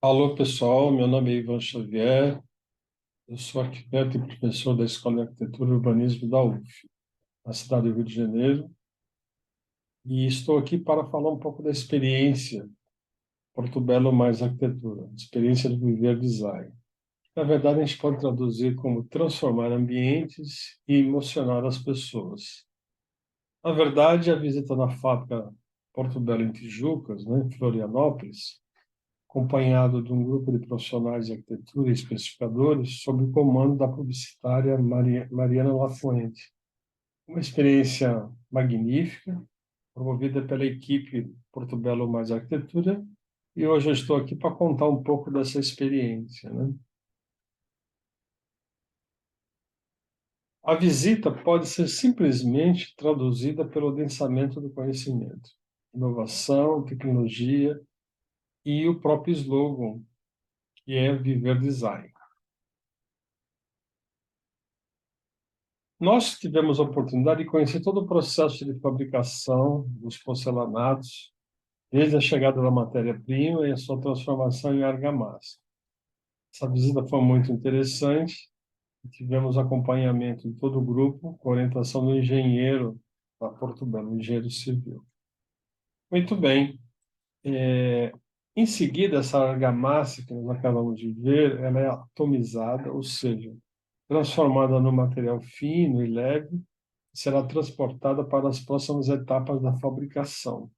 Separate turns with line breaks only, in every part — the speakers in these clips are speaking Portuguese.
Alô, pessoal. Meu nome é Ivan Xavier. Eu sou arquiteto e professor da Escola de Arquitetura e Urbanismo da UF, na cidade do Rio de Janeiro, e estou aqui para falar um pouco da experiência Porto Belo mais Arquitetura, experiência do Viver Design. Na verdade, a gente pode traduzir como transformar ambientes e emocionar as pessoas. Na verdade, a visita na fábrica Porto Belo em Tijucas, né, em Florianópolis, acompanhado de um grupo de profissionais de arquitetura e especificadores, sob o comando da publicitária Mariana Lafuente. Uma experiência magnífica, promovida pela equipe Porto Belo Mais Arquitetura, e hoje eu estou aqui para contar um pouco dessa experiência, né? A visita pode ser simplesmente traduzida pelo densamento do conhecimento, inovação, tecnologia e o próprio slogan, que é Viver Design. Nós tivemos a oportunidade de conhecer todo o processo de fabricação dos porcelanatos, desde a chegada da matéria-prima e a sua transformação em argamassa. Essa visita foi muito interessante. Tivemos acompanhamento de todo o grupo, com orientação do engenheiro da Porto Belo, engenheiro civil. Muito bem. Em seguida, essa argamassa que nós acabamos de ver, ela é atomizada, ou seja, transformada num material fino e leve, será transportada para as próximas etapas da fabricação.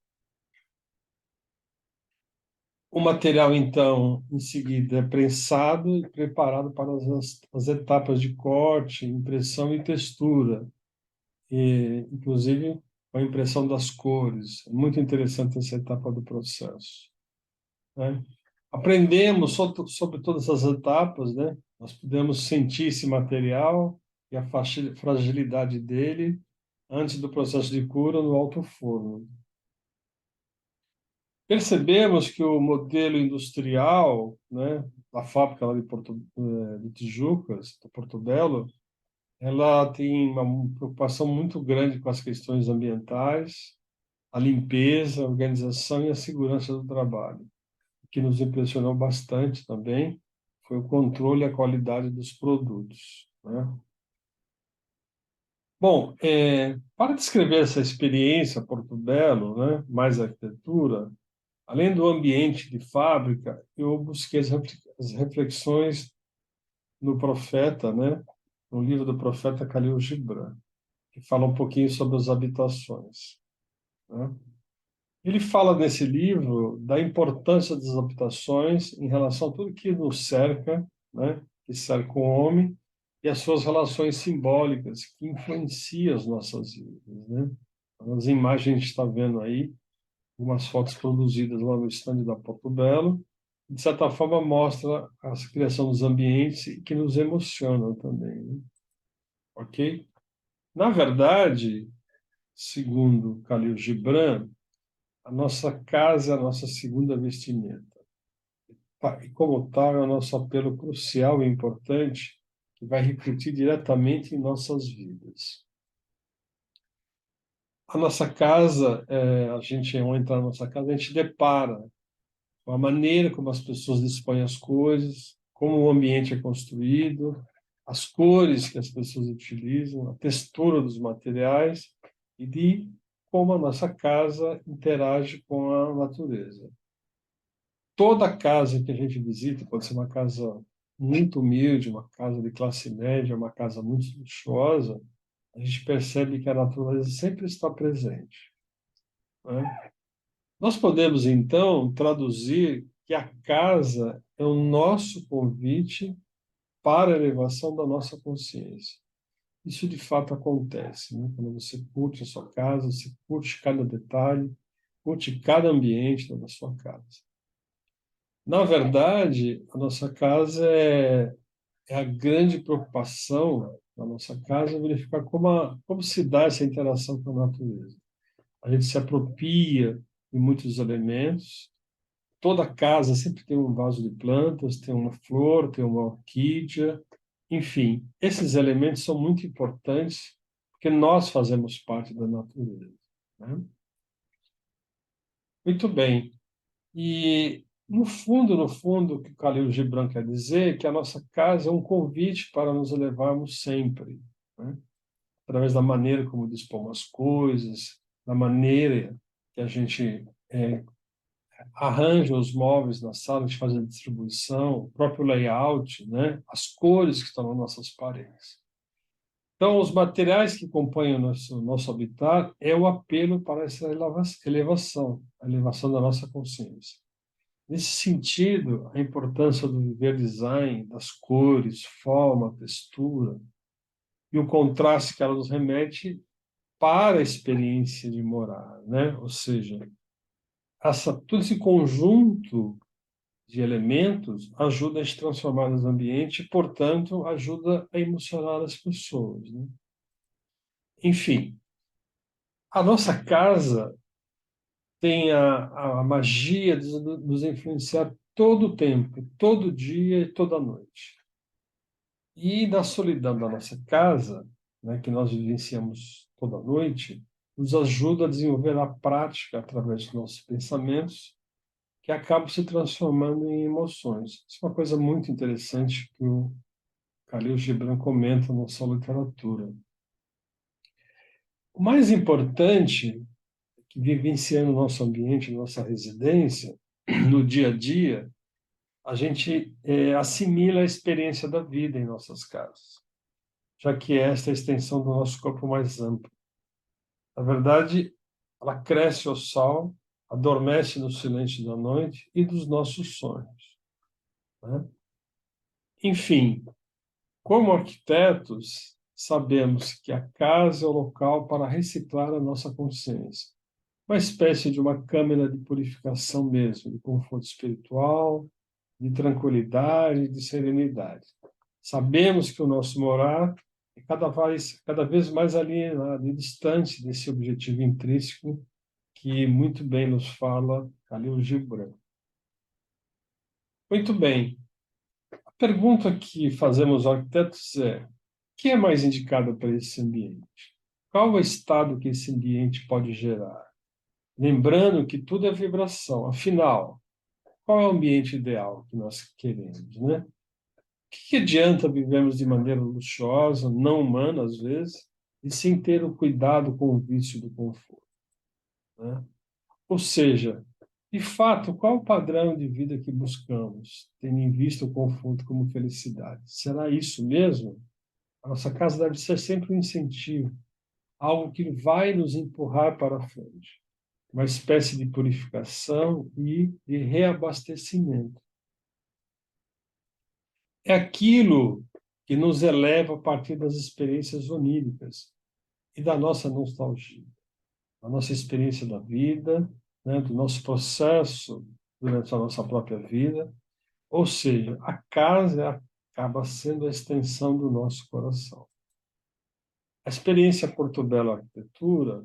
O material, então, em seguida, é prensado e preparado para as etapas de corte, impressão e textura, inclusive a impressão das cores. É muito interessante essa etapa do processo, né? Aprendemos sobre todas as etapas, né? Nós pudemos sentir esse material e a fragilidade dele antes do processo de cura no alto forno. Percebemos que o modelo industrial, né, da fábrica lá de Tijucas, do Porto Belo, ela tem uma preocupação muito grande com as questões ambientais, a limpeza, a organização e a segurança do trabalho. O que nos impressionou bastante também foi o controle e a qualidade dos produtos, né? Bom, para descrever essa experiência Porto Belo, né, mais arquitetura, além do ambiente de fábrica, eu busquei as reflexões no profeta, né, no livro do profeta Khalil Gibran, que fala um pouquinho sobre as habitações, né? Ele fala nesse livro da importância das habitações em relação a tudo que nos cerca, né, que cerca o homem, e as suas relações simbólicas que influenciam as nossas vidas, né? As imagens que a gente está vendo aí, algumas fotos produzidas lá no estande da Porto Belo, de certa forma mostra a criação dos ambientes e que nos emocionam também, né? Ok? Na verdade, segundo Khalil Gibran, a nossa casa é a nossa segunda vestimenta. E como tal, é o nosso apelo crucial e importante que vai refletir diretamente em nossas vidas. A nossa casa, a gente, ao entrar na nossa casa, a gente depara com a maneira como as pessoas dispõem as coisas, como o ambiente é construído, as cores que as pessoas utilizam, a textura dos materiais e de como a nossa casa interage com a natureza. Toda casa que a gente visita, pode ser uma casa muito humilde, uma casa de classe média, uma casa muito luxuosa, a gente percebe que a natureza sempre está presente, né? Nós podemos, então, traduzir que a casa é o nosso convite para a elevação da nossa consciência. Isso de fato acontece, né? Quando você curte a sua casa, você curte cada detalhe, curte cada ambiente da sua casa. Na verdade, a nossa casa é a grande preocupação da nossa casa é verificar como se dá essa interação com a natureza. A gente se apropria de muitos elementos. Toda casa sempre tem um vaso de plantas, tem uma flor, tem uma orquídea, enfim, esses elementos são muito importantes porque nós fazemos parte da natureza, né? Muito bem. E No fundo, o que o Khalil Gibran quer dizer é que a nossa casa é um convite para nos elevarmos sempre, né? Através da maneira como dispomos as coisas, da maneira que a gente arranja os móveis na sala, a gente faz a distribuição, o próprio layout, né? As cores que estão nas nossas paredes. Então, os materiais que compõem o nosso habitat é o apelo para essa elevação, a elevação da nossa consciência. Nesse sentido, a importância do viver design, das cores, forma, textura e o contraste que ela nos remete para a experiência de morar, né? Ou seja, todo esse conjunto de elementos ajuda a se transformar nos ambientes e, portanto, ajuda a emocionar as pessoas, né? Enfim, a nossa casa tem a magia de nos influenciar todo o tempo, todo dia e toda noite. E na solidão da nossa casa, né, que nós vivenciamos toda noite, nos ajuda a desenvolver a prática através dos nossos pensamentos, que acabam se transformando em emoções. Isso é uma coisa muito interessante que o Khalil Gibran comenta na sua literatura. O mais importante é que, vivenciando o nosso ambiente, nossa residência, no dia a dia, a gente assimila a experiência da vida em nossas casas, já que esta é a extensão do nosso corpo mais amplo. Na verdade, ela cresce ao sol, adormece no silêncio da noite e dos nossos sonhos, né? Enfim, como arquitetos, sabemos que a casa é o local para reciclar a nossa consciência, uma espécie de uma câmara de purificação mesmo, de conforto espiritual, de tranquilidade, de serenidade. Sabemos que o nosso morar é cada vez mais alienado e distante desse objetivo intrínseco que muito bem nos fala Khalil Gibran. Muito bem. A pergunta que fazemos aos arquitetos é: o que é mais indicado para esse ambiente? Qual o estado que esse ambiente pode gerar? Lembrando que tudo é vibração. Afinal, qual é o ambiente ideal que nós queremos, né? O que adianta vivermos de maneira luxuosa, não humana às vezes, e sem ter o cuidado com o vício do conforto, né? Ou seja, de fato, qual o padrão de vida que buscamos, tendo em vista o conforto como felicidade? Será isso mesmo? A nossa casa deve ser sempre um incentivo, algo que vai nos empurrar para frente, uma espécie de purificação e de reabastecimento. É aquilo que nos eleva a partir das experiências oníricas e da nossa nostalgia, da nossa experiência da vida, né, do nosso processo durante a nossa própria vida. Ou seja, a casa acaba sendo a extensão do nosso coração. A experiência Portobello Arquitetura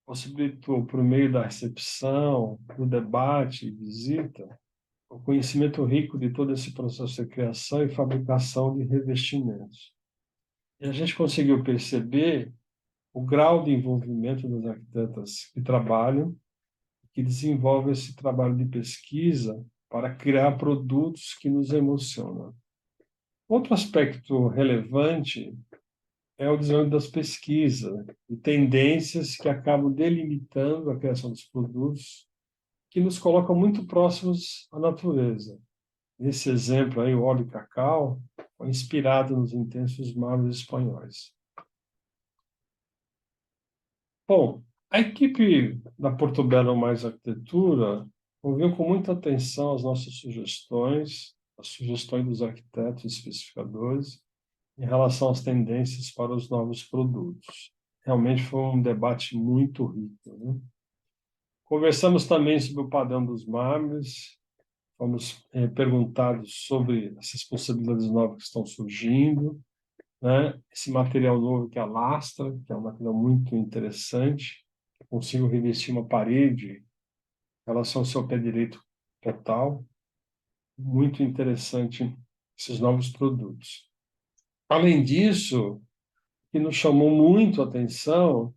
possibilitou, por meio da recepção, do debate e visita, o conhecimento rico de todo esse processo de criação e fabricação de revestimentos. E a gente conseguiu perceber o grau de envolvimento das arquitetas que trabalham, que desenvolvem esse trabalho de pesquisa para criar produtos que nos emocionam. Outro aspecto relevante é o desenvolvimento das pesquisas e tendências que acabam delimitando a criação dos produtos que nos colocam muito próximos à natureza. Nesse exemplo aí, o óleo de cacau foi inspirado nos intensos mármores espanhóis. Bom, a equipe da Portobello Mais Arquitetura ouviu com muita atenção as nossas sugestões, as sugestões dos arquitetos e especificadores, em relação às tendências para os novos produtos. Realmente foi um debate muito rico, né? Conversamos também sobre o padrão dos mármores, fomos perguntados sobre essas possibilidades novas que estão surgindo, né? Esse material novo que é a lastra, que é um material muito interessante, eu consigo revestir uma parede em relação ao seu pé direito total, muito interessante esses novos produtos. Além disso, o que nos chamou muito a atenção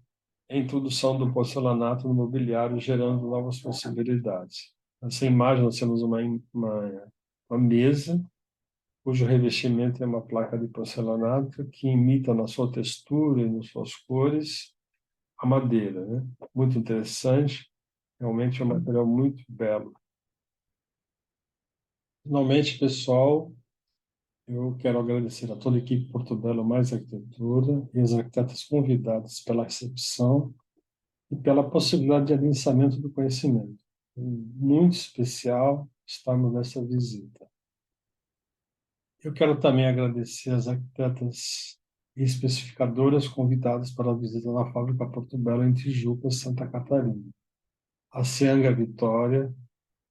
é a introdução do porcelanato no mobiliário, gerando novas possibilidades. Nessa imagem nós temos uma mesa, cujo revestimento é uma placa de porcelanato que imita na sua textura e nas suas cores a madeira, né? Muito interessante, realmente é um material muito belo. Finalmente, pessoal, eu quero agradecer a toda a equipe Portobello Mais Arquitetura e as arquitetas convidadas pela recepção e pela possibilidade de adensamento do conhecimento. É muito especial estarmos nessa visita. Eu quero também agradecer às arquitetas e especificadoras convidadas para a visita na fábrica Portobello em Tijuca, Santa Catarina. A Cianga Vitória,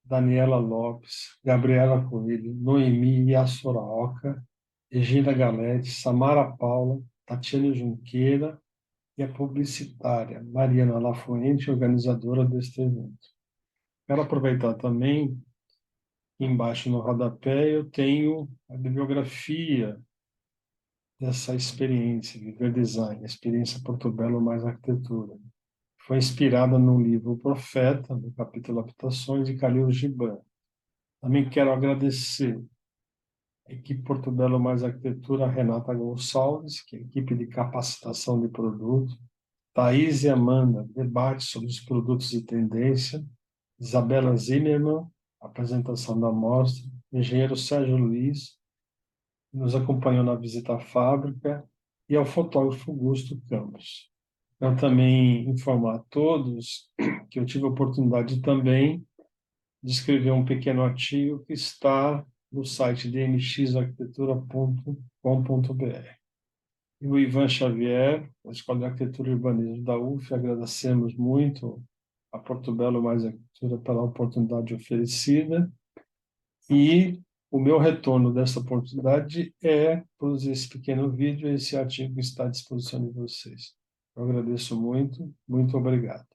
Daniela Lopes, Gabriela Coelho, Noemi Yassoraoka, Regina Galete, Samara Paula, Tatiane Junqueira e a publicitária Mariana Lafuente, organizadora deste evento. Quero aproveitar também, embaixo no rodapé, eu tenho a bibliografia dessa experiência, Viver Design, a experiência Portobello mais arquitetura. Foi inspirada no livro O Profeta, no capítulo Habitações, de Khalil Gibran. Também quero agradecer a equipe Portobello mais arquitetura, a Renata Gonçalves, que é a equipe de capacitação de produto, Thaís e Amanda, debate sobre os produtos de tendência, Isabela Zimmermann, apresentação da mostra, engenheiro Sérgio Luiz, que nos acompanhou na visita à fábrica, e ao fotógrafo Augusto Campos. Eu também informar a todos que eu tive a oportunidade também de escrever um pequeno artigo que está no site dmxarquitetura.com.br. E o Ivan Xavier, da Escola de Arquitetura e Urbanismo da UF, agradecemos muito a Portobello Mais Arquitetura pela oportunidade oferecida e o meu retorno dessa oportunidade é produzir esse pequeno vídeo e esse artigo está à disposição de vocês. Eu agradeço muito, muito obrigado.